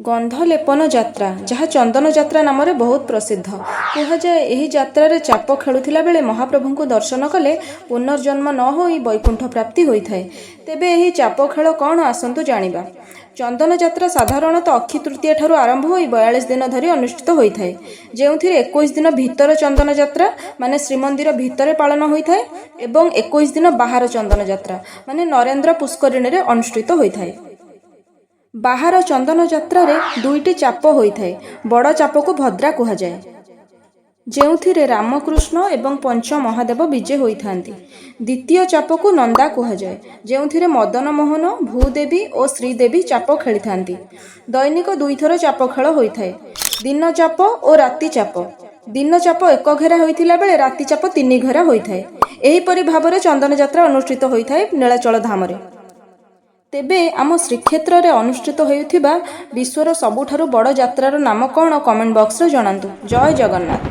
ଗନ୍ଧଲେପନ ଯାତ୍ରା, ଯାହା ଚନ୍ଦନ ଯାତ୍ରା ନାମରେ ବହୁତ ପ୍ରସିଦ୍ଧ। କୁହାଯାଏ ଏହି ଯାତ୍ରାରେ ଚାପ ଖେଳୁଥିଲା ବେଳେ ମହାପ୍ରଭୁଙ୍କୁ ଦର୍ଶନ କଲେ ପୁନର୍ଜନ୍ମ ନ ହୋଇ ବୈକୁଣ୍ଠ ପ୍ରାପ୍ତି ହୋଇଥାଏ। ତେବେ ଏହି ଚାପ ଖେଳ କ'ଣ ଆସନ୍ତୁ ଜାଣିବା। ଚନ୍ଦନ ଯାତ୍ରା ସାଧାରଣତଃ ଅକ୍ଷି ତୃତୀୟା ଠାରୁ ଆରମ୍ଭ ହୋଇ 42 ଦିନ ଧରି ଅନୁଷ୍ଠିତ ହୋଇଥାଏ, ଯେଉଁଥିରେ 21 ଦିନ ଭିତର ଚନ୍ଦନ ଯାତ୍ରା ମାନେ ଶ୍ରୀମନ୍ଦିର ଭିତରେ ପାଳନ ହୋଇଥାଏ ଏବଂ 21 ଦିନ ବାହାର ଚନ୍ଦନ ଯାତ୍ରା ମାନେ ନରେନ୍ଦ୍ର ପୁଷ୍କରିଣୀରେ ଅନୁଷ୍ଠିତ ହୋଇଥାଏ। ବାହାର ଚନ୍ଦନ ଯାତ୍ରାରେ ଦୁଇଟି ଚାପ ହୋଇଥାଏ। ବଡ଼ ଚାପକୁ ଭଦ୍ରା କୁହାଯାଏ, ଯେଉଁଥିରେ ରାମକୃଷ୍ଣ ଏବଂ ପଞ୍ଚ ମହାଦେବ ବିଜେ ହୋଇଥାନ୍ତି। ଦ୍ୱିତୀୟ ଚାପକୁ ନନ୍ଦା କୁହାଯାଏ, ଯେଉଁଥିରେ ମଦନ ମୋହନ, ଭୂଦେବୀ ଓ ଶ୍ରୀଦେବୀ ଚାପ ଖେଳିଥାନ୍ତି। ଦୈନିକ ଦୁଇଥର ଚାପ ଖେଳ ହୋଇଥାଏ, ଦିନ ଚାପ ଓ ରାତି ଚାପ। ଦିନ ଚାପ ଏକ ଘେରା ହୋଇଥିଲା ବେଳେ ରାତି ଚାପ 3 ଘେରା ହୋଇଥାଏ। ଏହିପରି ଭାବରେ ଚନ୍ଦନ ଯାତ୍ରା ଅନୁଷ୍ଠିତ ହୋଇଥାଏ ନୀଳାଚଳ ଧାମରେ। ତେବେ ଆମ ଶ୍ରୀକ୍ଷେତ୍ରରେ ଅନୁଷ୍ଠିତ ହେଉଥିବା ବିଶ୍ୱର ସବୁଠାରୁ ବଡ଼ ଯାତ୍ରାର ନାମ କ'ଣ? କମେଣ୍ଟ ବକ୍ସରେ ଜଣାନ୍ତୁ। ଜୟ ଜଗନ୍ନାଥ।